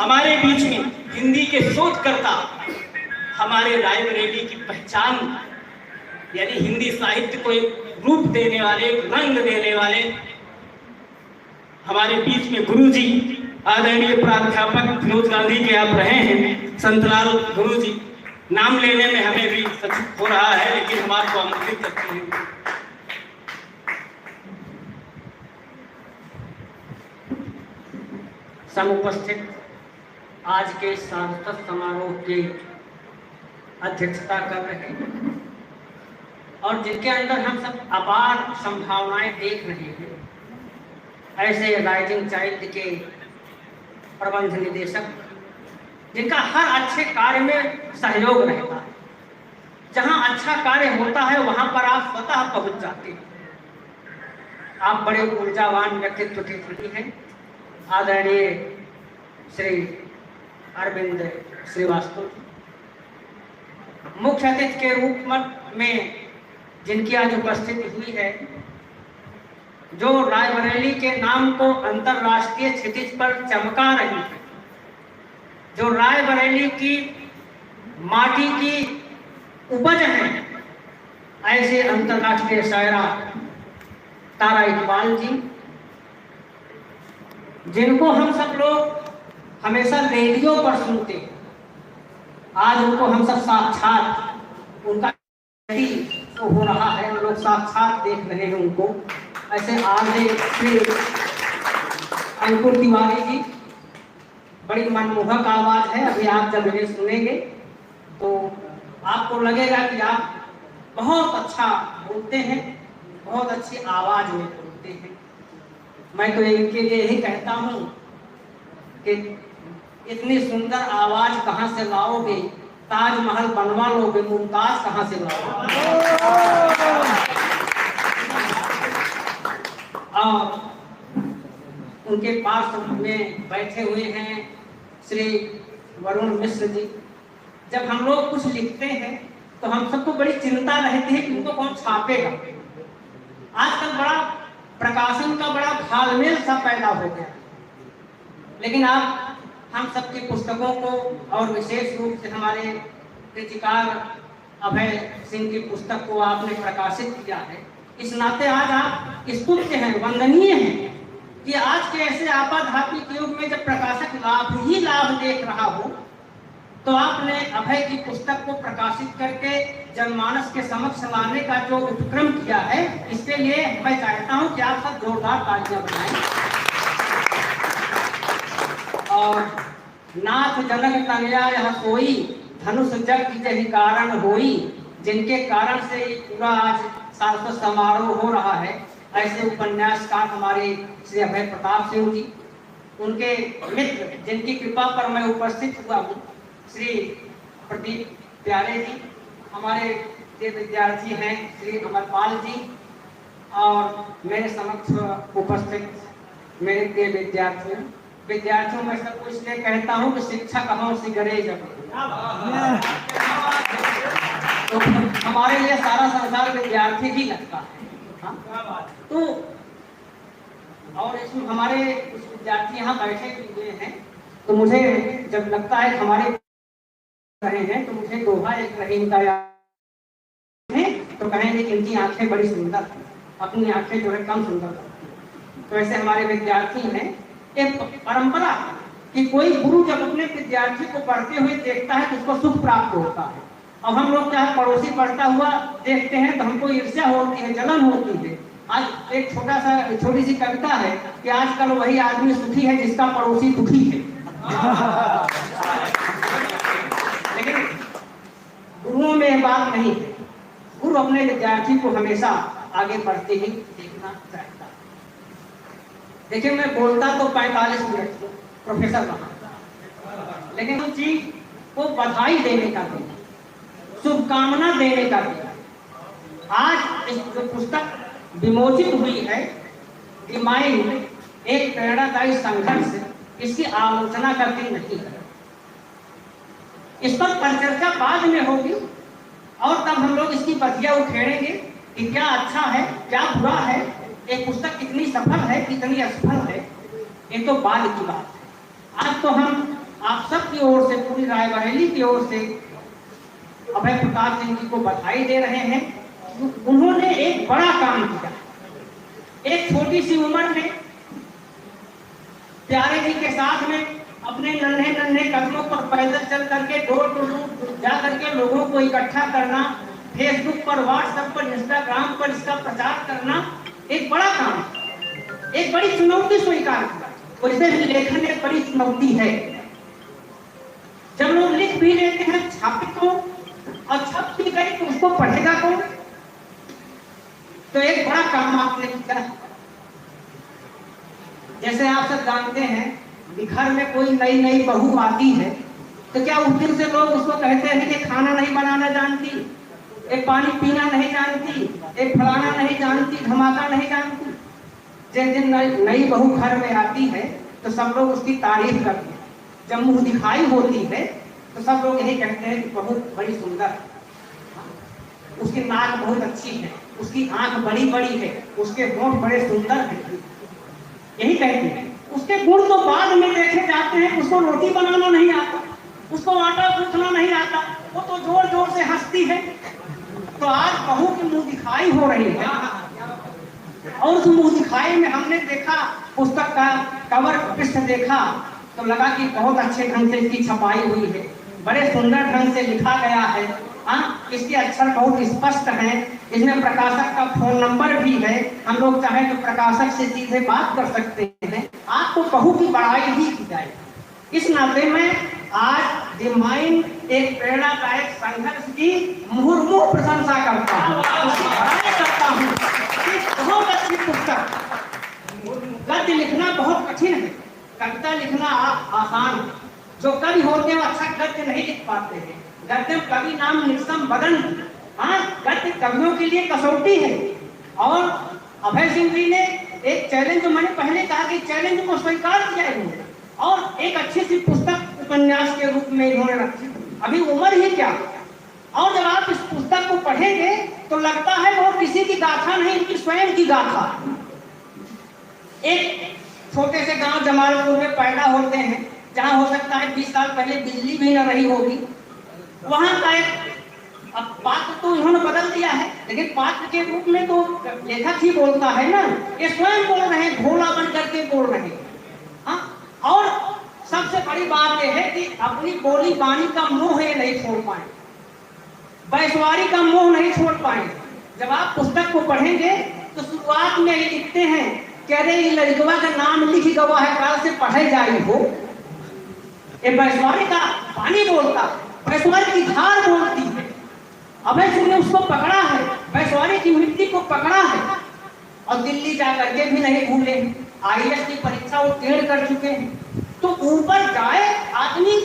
हमारे बीच में हिंदी के शोधकर्ता, हमारे रायबरेली की पहचान, यानी हिंदी साहित्य को एक रूप देने वाले, एक रंग देने वाले हमारे बीच में गुरुजी, आदरणीय प्राध्यापक विनोद गांधी के आप रहे हैं। संतलाल गुरुजी, नाम लेने में हमें भी सचुक हो रहा है, लेकिन हम आपको आमंत्रित करते हैं। समुपस्थित आज के सांस्कृतिक समारोह की अध्यक्षता कर रहे हैं और जिनके अंदर हम सब अपार संभावनाएं देख रहे हैं, ऐसे राइजिंग चाइल्ड के प्रबंध निदेशक, जिनका हर अच्छे कार्य में सहयोग रहता है। जहां अच्छा कार्य होता है वहां पर आप स्वतः पहुंच जाते हैं। आप बड़े ऊर्जावान व्यक्तित्व के धनी हैं। आदरणीय श्री अरविंद श्रीवास्तव, मुख्य अतिथि के रूप में जिनकी आज उपस्थिति हुई है, जो रायबरेली के नाम को अंतरराष्ट्रीय क्षितिज पर चमका रही है, जो रायबरेली की माटी की उपज है, ऐसे अंतरराष्ट्रीय शायरा तारा इकबाल जी, जिनको हम सब लोग हमेशा रेडियो पर सुनते हैं, आज उनको हम सब साक्षात उनका तो हो रहा है, हम लोग साक्षात देख रहे हैं उनको। ऐसे आगे श्री अंकुर तिवारी जी, बड़ी मनमोहक आवाज है। अभी आप जब इन्हें सुनेंगे तो आपको लगेगा कि आप बहुत अच्छा बोलते हैं, बहुत अच्छी आवाज में बोलते हैं। मैं तो इनके लिए यही कहता हूँ कि इतनी सुंदर आवाज कहाँ से लाओगे, ताजमहल बनवा लोगे, मुमताज कहाँ से लाओगे। और उनके पास में बैठे हुए हैं श्री वरुण मिश्र जी। जब हम लोग कुछ लिखते हैं तो हम सबको बड़ी चिंता रहती है कि उनको कौन छापेगा। आजकल बड़ा प्रकाशन का बड़ा घालमेल सा पैदा हो गया, लेकिन आप हम सबकी पुस्तकों को और विशेष रूप से हमारे कृतिकार अभय सिंह की पुस्तक को आपने प्रकाशित किया है। इस नाते आज आप स्तुत्य हैं, वंदनीय हैं कि आज के ऐसे आपाधापी युग में जब प्रकाशक लाभ ही लाभ देख रहा हो, तो आपने अभय की पुस्तक को प्रकाशित करके जनमानस के समक्ष लाने का जो उपक्रम किया है, इसके लिए मैं चाहता हूं कि आप सब जोरदार तालियां बजाएं। और नाथ जनक तनया यह सोई, धनुष जग की जही कारण होई, जिनके कारण से पूरा आज सांस्कृतिक समारोह हो रहा है, ऐसे उपन्यासकार हमारे श्री अभय प्रताप सिंह जी, उनके मित्र जिनकी कृपा पर मैं उपस्थित हुआ हूँ, श्री प्रदीप प्यारे जी, हमारे जो विद्यार्थी हैं श्री अमरपाल जी, और मेरे समक्ष उपस्थित मेरे प्रिय विद्यार्थियों में सबको इसलिए कहता हूँ कि शिक्षा कहाँ से करे जब, तो हमारे लिए सारा संसार विद्यार्थी ही लगता है। तो और इसमें हमारे कुछ विद्यार्थी यहाँ बैठे हुए हैं, तो मुझे जब लगता है हमारे रहे हैं तो मुझे दोहा एक रहीम का है, तो कहेंगे कि इनकी आंखें बड़ी सुंदर, अपनी आंखें जो है कम सुंदर लगती हैं। तो ऐसे हमारे विद्यार्थी हैं। एक परंपरा कि कोई गुरु जब अपने विद्यार्थी को पढ़ते हुए देखता है तो उसको सुख प्राप्त होता है। अब हम लोग चाहे पड़ोसी पढ़ता हुआ देखते हैं तो हमको ईर्ष्या होती है, जलन होती है। आज एक छोटी सी कविता है कि आजकल वही आदमी सुखी है जिसका पड़ोसी दुखी है। लेकिन गुरुओं में बात नहीं है। गुरु अपने विद्यार्थी को हमेशा आगे बढ़ते ही देखना चाहता है। देखिए, मैं बोलता तो 45 मिनट प्रोफेसर बना, लेकिन उस चीज को बधाई देने का दिन, शुभकामना देने का दिन। आज इस जो पुस्तक विमोचित हुई है, द माइंड, एक प्रेरणादायी संघर्ष, इसकी आलोचना का दिन नहीं है। इस पर परिचर्चा बाद में होगी और तब हम लोग इसकी बतिया उखेड़ेंगे कि क्या अच्छा है, क्या बुरा है, एक पुस्तक कितनी सफल है, कितनी असफल है, ये तो बाद की बात है। आज तो हम आप सबकी ओर से, पूरी रायबरेली की ओर से अभय प्रकाश सिंह जी को बधाई दे रहे हैं। उन्होंने एक बड़ा काम किया, एक छोटी सी उम्र में प्यारे जी के साथ में अपने नन्हे नन्हे कदमों पर पैदल चल करके डोर टू डोर जा करके लोगों को इकट्ठा करना, फेसबुक पर, व्हाट्सएप पर, इंस्टाग्राम पर इसका प्रचार करना एक बड़ा काम, एक बड़ी चुनौती स्वीकार किया। और इसे भी लेखन एक बड़ी चुनौती है। जब लोग लिख भी लेते हैं छापित को, और छप भी गई तो उसको पढ़ेगा कौन? तो एक बड़ा काम आपने किया। जैसे आप सब जानते हैं घर में कोई नई नई बहू आती है तो क्या उस दिन से लोग उसको कहते हैं कि खाना नहीं बनाना जानती, एक पानी पीना नहीं जानती, एक फलाना नहीं जानती, धमाका नहीं जानती। जिस दिन नई बहू घर में आती है तो सब लोग उसकी तारीफ करते हैं। जब मुंह दिखाई होती है तो सब लोग यही कहते हैं कि बहुत बड़ी सुंदर है, उसकी नाक बहुत अच्छी है, उसकी आंख बड़ी बड़ी है, उसके होंठ बड़े सुंदर हैं, यही कहते हैं। उसके गुण तो बाद में देखे जाते हैं। उसको रोटी बनाना नहीं आता, उसको आटा गूंथना नहीं आता, वो तो जोर जोर से हंसती है। तो आज बहू की मुंह दिखाई हो रही है, और उस मुंह दिखाई में हमने देखा, पुस्तक का कवर पृष्ठ देखा तो लगा कि बहुत अच्छे ढंग से इसकी छपाई हुई है, बड़े सुंदर ढंग से लिखा गया है। हाँ, इसके अक्षर बहुत स्पष्ट हैं, इसमें प्रकाशक का फोन नंबर भी है, हम लोग चाहे तो प्रकाशक से सीधे बात कर सकते हैं। आपको बहू की बड़ाई ही की जाए। इस नाते में आज द माइंड एक प्रेरणादायक संघर्ष की मुहुर्मुह प्रशंसा करता हूँ, करता हूँ। बहुत अच्छी पुस्तक। गद्य लिखना बहुत कठिन है, कविता लिखना आसान है। जो कवि होते हैं अच्छा गद्य नहीं लिख पाते हैं। गद्य कवि नाम निक्सम बदन। हाँ, गद्य कवियों के लिए कसौटी है। और अभय सिंह जी ने एक चैलेंज, जो मैंने पहले कहा कि चैलेंज को स्वीकार किया इन्होंने, और एक अच्छी सी पुस्तक उपन्यास के रूप में इन्होंने रखी। अभी उम्र ही क्या, और जब आप इस पुस्तक को पढ़ेंगे तो लगता है वो किसी की गाथा नहीं, इनकी स्वयं की गाथा। एक छोटे से गांव जमालपुर में पैदा होते हैं, जहां हो सकता है 20 साल पहले बिजली भी न रही होगी। वहां का एक, अब पात्र तो इन्होंने बदल दिया है, लेकिन पात्र के रूप में तो लेखक ही बोलता है ना, ये स्वयं बोल रहे हैं, भोला बन करके बोल रहे हैं। हाँ, और सबसे बड़ी बात यह है कि अपनी बोली बानी का मोह ये नहीं छोड़ पाए, बैसवारी का मोह नहीं छोड़ पाए। जब आप पुस्तक को पढ़ेंगे तो शुरुआत में ये लिखते हैं कि अरे ये लड़कवा का नाम लिख गवा है, काल से पढ़े जाई हो। ये बैसवारी का पानी बोलता, बैसवारी की धार बोलती है। अभय सिंह ने उसको पकड़ा है, बैसवारी की मिट्टी को पकड़ा है, और दिल्ली जाकर के भी नहीं भूले। IAS की परीक्षा उत्तीर्ण कर चुके हैं। तो ऊपर जाए आदमी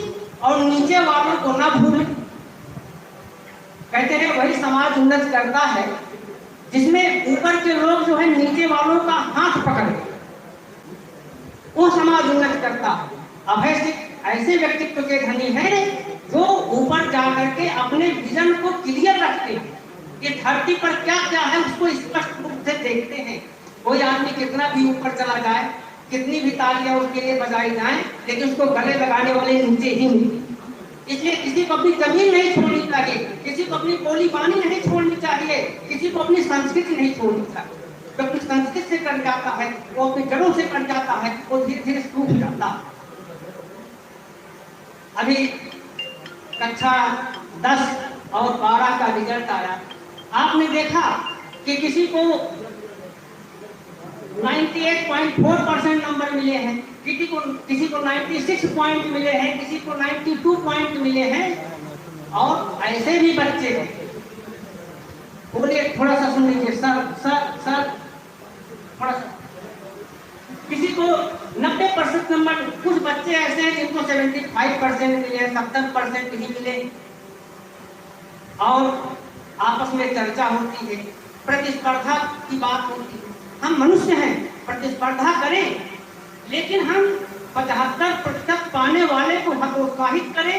और नीचे वालों को ना भूले। कहते हैं वही समाज उन्नत करता है जिसमें ऊपर के लोग जो है नीचे वालों का हाथ पकड़े, वो समाज उन्नत करता है। अभय सिंह ऐसे व्यक्तित्व के धनी हैं जो ऊपर जाकर के अपने विजन को क्लियर रखते हैं, कि धरती पर क्या क्या है उसको स्पष्ट रूप से देखते हैं। कोई आदमी कितना भी ऊपर चला जाए, कितनी भी तालियां उसके लिए बजाई जाएं, लेकिन उसको गले लगाने वाले नीचे ही मिलते। इसलिए किसी को अपनी जमीन नहीं छोड़नी चाहिए, किसी को अपनी बोली बानी नहीं छोड़नी चाहिए, किसी को अपनी संस्कृति नहीं छोड़नी चाहिए। जो अपनी संस्कृति से कट जाता है, वो अपनी जड़ों से कट जाता है, वो धीरे धीरे सूख जाता है। अभी कक्षा 10 और 12 का रिजल्ट आया, आपने देखा कि किसी को 98.4% नंबर मिले हैं, किसी को 96 पॉइंट मिले हैं, किसी को 92 पॉइंट मिले हैं। और ऐसे भी बच्चे बोलिए, थोड़ा सा सुन लीजिए सर थोड़ा सा। किसी को 90% नंबर, कुछ बच्चे ऐसे हैं जिनको 75% मिले, 70% ही मिले। और आपस में चर्चा होती है, प्रतिस्पर्धा की बात होती है। हम मनुष्य हैं, प्रतिस्पर्धा करें, लेकिन हम 75% पाने वाले को हतोत्साहित करें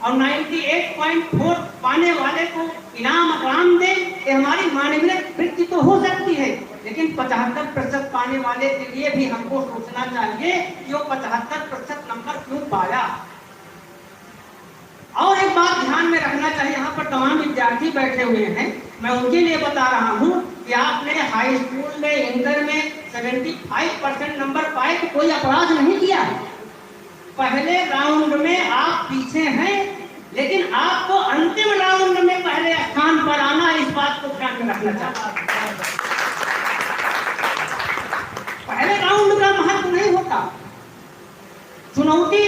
और 98.4 पाने वाले को इनाम दें। ये हमारी मानवीय वृत्ति तो हो सकती है, लेकिन 75% पाने वाले के लिए भी हमको सोचना चाहिए कि वो 75% नंबर क्यों पाया। ध्यान में रखना चाहिए। यहाँ पर तमाम विद्यार्थी बैठे हुए हैं, मैं उनके लिए बता रहा हूँ कि आपने हाई स्कूल में, इंटर में 75% नंबर पाए तो कोई अपराध नहीं किया। पहले राउंड में आप पीछे हैं, लेकिन आपको अंतिम राउंड में पहले स्थान पर आना, इस बात को ध्यान में रखना चाहिए। पहले राउंड का महत्व नहीं होता। चुनौती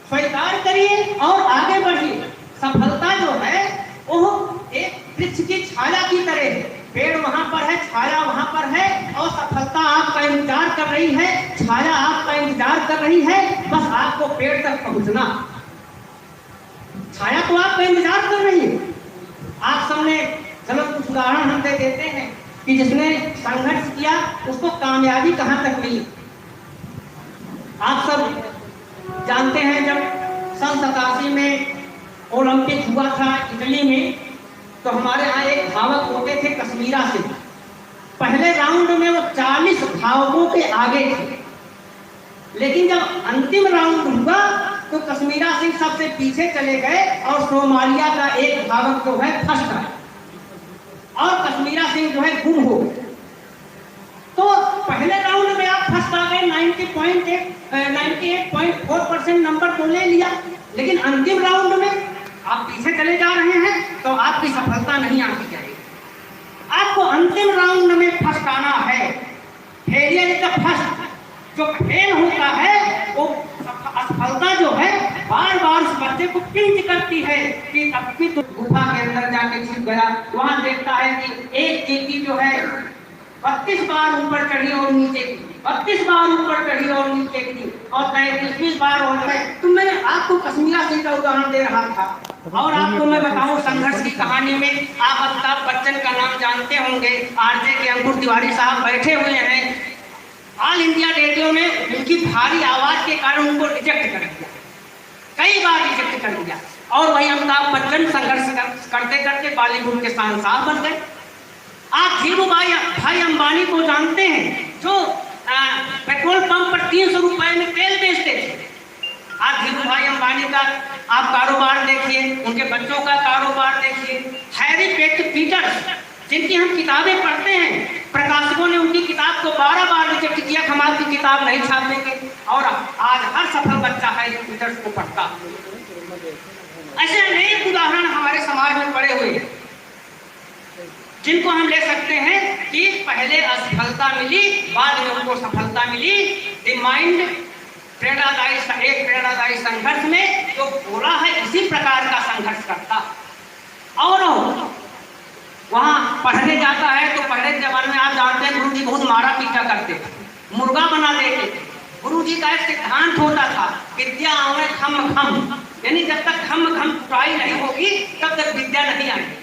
स्वीकार करिए और आगे बढ़िए। सफलता जो है वो एक वृक्ष की छाया की तरह है। पेड़ वहां पर है, छाया वहां पर है, और सफलता आपका इंतजार कर रही है, छाया आपका इंतजार कर रही है। बस आपको पेड़ तक पहुंचना, छाया तो आपका इंतजार कर रही है। आप सबने, चलो कुछ उदाहरण हम दे देते हैं कि जिसने संघर्ष किया उसको कामयाबी कहां तक मिली। आप सब जानते हैं, जब सन 87 में ओलंपिक हुआ था इटली में, तो हमारे यहाँ एक धावक होते थे कश्मीरा सिंह। पहले राउंड में वो 40 धावकों के आगे थे, लेकिन जब अंतिम राउंड हुआ तो कश्मीरा सिंह सबसे पीछे चले गए और सोमालिया का एक धावक जो है फर्स्ट आया, और कश्मीरा सिंह जो है गुम हो गए। तो पहले राउंड में आप फर्स्ट आ गए, 98.4% नंबर तो ले लिया, लेकिन अंतिम राउंड में आप पीछे चले जा रहे हैं तो आपकी सफलता नहीं आती जाएगी। आपको अंतिम राउंड में फर्स्ट आना है। Failure is the first. जो फेल होता है वो असफलता जो है बार बार उस बच्चे को पिंच करती है कि अब भी तो गुफा के अंदर जाके छिप गया। वहां देखता है कि एक चींटी जो है 32 बार ऊपर चढ़ी और नीचे गिरी, 32 बार ऊपर चढ़ी और नीचे गिरी, और 33 बार हो गए। तो मैंने आपको कश्मीरा सिंह का उदाहरण दे रहा था। और आपको मैं बताऊं संघर्ष की कहानी में, आप अमिताभ बच्चन का नाम जानते होंगे। आरजे के अंकुर तिवारी साहब बैठे हुए हैं। ऑल इंडिया रेडियो में उनकी भारी आवाज के कारण उनको रिजेक्ट कर दिया, कई बार रिजेक्ट कर दिया, और वही अमिताभ बच्चन संघर्ष करते करते बॉलीवुड के सांसद बन गए। आप धीरूभाई अंबानी को जानते हैं, जो पेट्रोल पंप पर 300 रुपए में तेल बेचते थे। आप धीरूभाई अंबानी का आप कारोबार देखिए, उनके बच्चों का कारोबार देखिए। हैरी पीटर्स, जिनकी हम किताबें पढ़ते हैं, प्रकाशकों ने उनकी किताब को 12 बार रिजेक्ट किया, हम आपकी किताब नहीं छापेंगे, और आज हर सफल बच्चा हैरी पीटर्स को पढ़ता। ऐसे अनेक उदाहरण हमारे समाज में पड़े हुए हैं, जिनको हम ले सकते हैं कि पहले असफलता मिली, बाद में उनको सफलता मिली। एक प्रेरणादायी संघर्ष में जो पूरा है इसी प्रकार का संघर्ष करता। और वहां पढ़ने जाता है तो पहले जमाने में आप जानते हैं गुरु जी बहुत मारा पीटा करते थे, मुर्गा बना देते थे। गुरु जी का एक सिद्धांत होता था, विद्या आवे खम खम, यानी जब तक खम खम कुटाई नहीं होगी तब तक विद्या नहीं आएगी।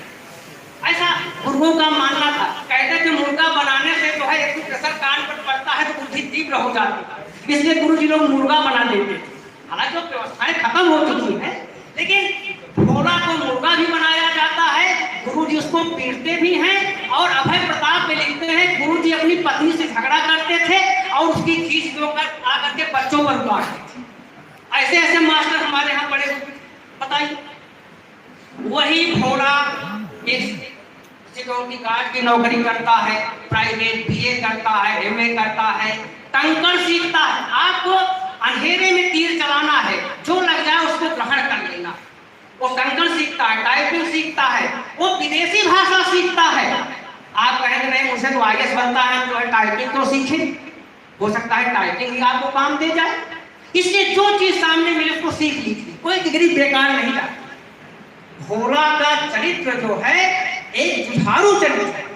ऐसा गुरुओं का मानना था। कहते थे मुर्गा बनाने से जो है एक प्रेशर कान पर पड़ता है तो बुद्धि तीव्र हो जाती है, इसलिए गुरु जी लोग मुर्गा बना देते थे। हालांकि व्यवस्थाएं खत्म हो चुकी है, लेकिन भोला को मुर्गा भी बनाया जाता है। गुरु जी उसको पीटते भी हैं, और अभय प्रताप में लिखते हैं गुरु जी अपनी पत्नी से झगड़ा करते थे और उसकी खींच जोकर आकर के बच्चों पर उतारते थे। ऐसे ऐसे मास्टर हमारे यहाँ बड़े, बताइए। वही भोला एक सिक्योरिटी गार्ड की नौकरी करता है, प्राइवेट बीए करता है, एमए करता है, टंकर सीखता है। आपको अंधेरे में तीर चलाना है, जो लग जाए उसको ग्रहण कर लेना। वो टंकर सीखता है, टाइपिंग सीखता है, वो विदेशी भाषा सीखता है। आप कहेंगे नहीं मुझे तो आईएएस बनता है, जो है टाइपिंग तो सीखे, हो सकता है टाइपिंग ही आपको काम दे जाए। इसलिए जो चीज सामने मिले उसको सीख लीजिए, कोई डिग्री बेकार नहीं जाती। भोला का चरित्र जो है एक जुझारू चरित्र है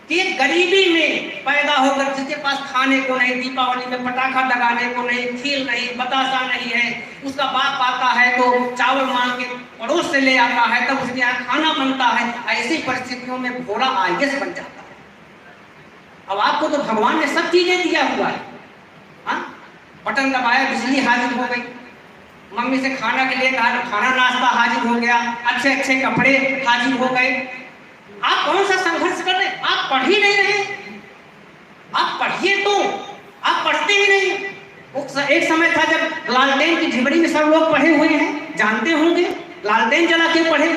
कि गरीबी में पैदा होकर, जिसके पास खाने को नहीं, दीपावली में पटाखा लगाने को नहीं, खील नहीं, बतासा नहीं है, उसका बाप आता है तो चावल मांग के पड़ोस से ले आता है, तब उसके यहाँ खाना बनता है। ऐसी परिस्थितियों में भोला आईएएस बन जाता है। अब आपको तो भगवान ने सब चीजें दिया हुआ है। हाँ, बटन दबाया बिजली हाजिर हो गई, मम्मी से खाना के लिए कहा तो खाना नाश्ता हाजिर हो गया, अच्छे अच्छे कपड़े हाजिर हो गए। आप कौन सा संघर्ष कर रहे? आप पढ़ ही नहीं रहे। आप पढ़िए तो, आप पढ़ते ही नहीं। एक समय था जब लालटेन की झिबड़ी में सब लोग पढ़े हुए हैं, जानते होंगे। लालटेन लालटेन जला के पढ़े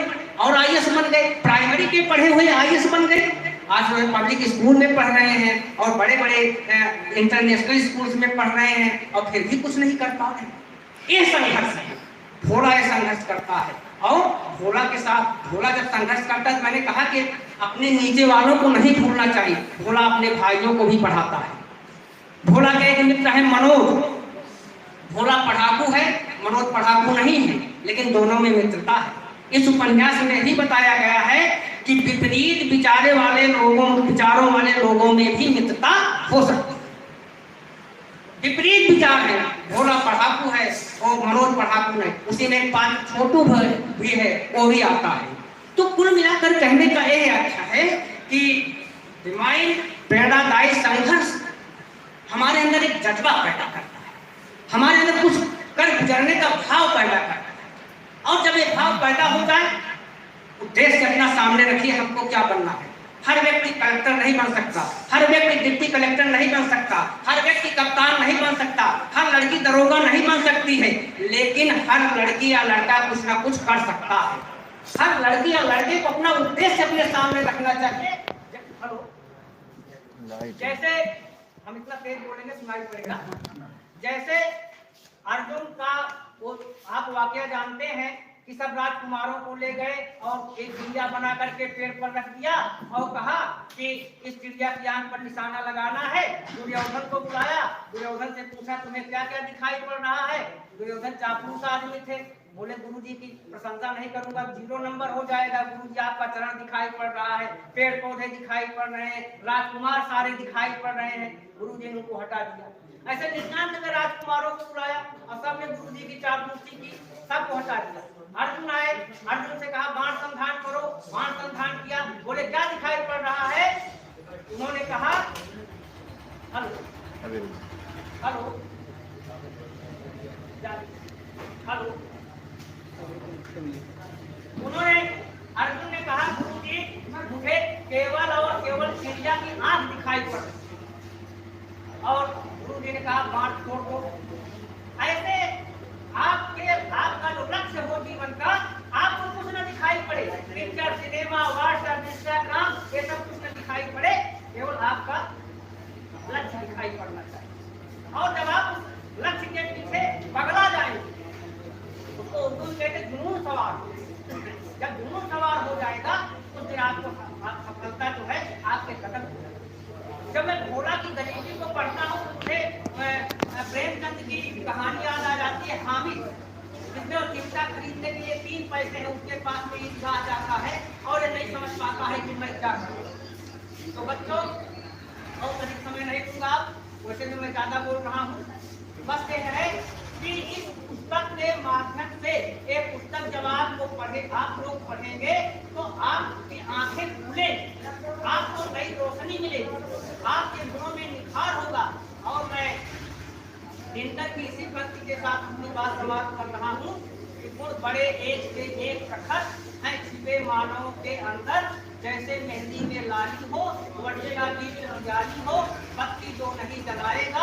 और आईएएस बन गए, प्राइमरी के पढ़े हुए आईएएस बन गए। आज वो पब्लिक स्कूल में पढ़ रहे हैं और बड़े बड़े इंटरनेशनल स्कूल्स में पढ़ रहे हैं और फिर भी कुछ नहीं कर पा रहे हैं। ये संघर्ष है, भोला ये संघर्ष करता है। और भोला के साथ, भोला जब संघर्ष करता है तो मैंने कहा कि अपने नीचे वालों को नहीं भूलना चाहिए, भोला अपने भाइयों को भी पढ़ाता है। भोला का एक मित्र है मनोज, भोला पढ़ाकू है, मनोज पढ़ाकू नहीं है, लेकिन दोनों में मित्रता है। इस उपन्यास में भी बताया गया है कि विपरीत विचारों वाले लोगों में भी मित्रता हो सकती है। विपरीत विचार है, भोला पढ़ाकू है और मनोज पढ़ाकू नहीं, उसी में एक पात्र छोटू भी है, वो भी आता है। तो कुल मिलाकर कहने का यह अच्छा है कि डिवाइन प्रेरणादायी संघर्ष हमारे अंदर एक जज्बा पैदा करता है, हमारे अंदर कुछ कर गुजरने का भाव पैदा करता है। और जब ये भाव पैदा होता है, उद्देश्य अपना सामने रखिए, हमको क्या बनना है। हर व्यक्ति कलेक्टर नहीं बन सकता, हर व्यक्ति डिप्टी कलेक्टर नहीं बन सकता, हर व्यक्ति कप्तान नहीं बन सकता, हर लड़की दरोगा नहीं बन सकती है, लेकिन हर लड़की या लड़का कुछ ना कुछ कर सकता है। हर लड़की या लड़के को अपना उद्देश्य अपने सामने रखना चाहिए। हेलो, जैसे हम इतना तेज बोलेंगे सुनाई पड़ेगा। जैसे अर्जुन का वो आप वाकया जानते हैं कि सब राजकुमारों को ले गए और एक चिड़िया बना करके पेड़ पर रख दिया और कहा कि इस चिड़िया की आंख पर निशाना लगाना है। दुर्योधन को बुलाया, दुर्योधन से पूछा तुम्हें क्या क्या दिखाई पड़ रहा है। दुर्योधन चापलूस आदमी थे, बोले गुरुजी की प्रशंसा नहीं करूंगा 0 नंबर हो जाएगा। गुरुजी आपका चरण दिखाई पड़ रहा है, पेड़ पौधे दिखाई पड़ रहे हैं, राजकुमार सारे दिखाई पड़ रहे हैं। गुरुजी ने उनको हटा दिया। ऐसे निष्णांत ने राजकुमारों को बुलाया और सबने गुरुजी की चापलूसी की, सबको हटा दिया। अर्जुन आए, अर्जुन से कहा बाण संधान करो, बाण संधान किया। बोले क्या दिखाई पड़ रहा है। उन्होंने कहा हेलो हेलो हेलो, उन्होंने अर्जुन ने कहा गुरुजी मुझे केवल और केवल चिड़िया की आंख दिखाई पड़ रही। और गुरुजी ने कहा बाण छोड़ दो। ऐसे आपका जो लक्ष्य हो जीवन का, आपको कुछ न दिखाई पड़े, पिक्चर, सिनेमा, व्हाट्सएप, इंस्टाग्राम, ये सब कुछ न दिखाई पड़े, केवल आपका लक्ष्य दिखाई पड़ना चाहिए। और जब आप उस लक्ष्य के पीछे पगला जाएंगे, उसको उर्दू में कहते जुनून सवार। जब जुनून सवार हो जाएगा तो फिर आपको सफलता जो है आपके कदम हो जाएगी। जब मैं भोला की गरीबी को पढ़ता हूँ तो मुझे प्रेमचंद की कहानी याद आ जाती है, हामिद, जिसमें वो चिमटा खरीदने के लिए 3 पैसे है, उसके पास में ईदगाह जाता है और ये नहीं समझ पाता है कि मैं क्या करूं। तो बच्चों, और अधिक समय नहीं दूंगा, वैसे भी मैं ज्यादा बोल रहा हूँ। बस ये है कि इस पुस्तक के माध्यम से, एक पुस्तक जब आपको आप लोग पढ़ेंगे तो आपकी आंखें खुले, आपको नई रोशनी मिलेगी, आपके गुणों में निखार होगा। और मैं दिनकर की इसी पंक्ति के साथ अपनी बात समाप्त कर रहा हूँ कि गुण बड़े एक से एक प्रखर हैं छिपे मानव के अंदर, जैसे मेहंदी में लाली हो, वर्षा की उजाली हो, बत्ती जो नहीं जलाएगा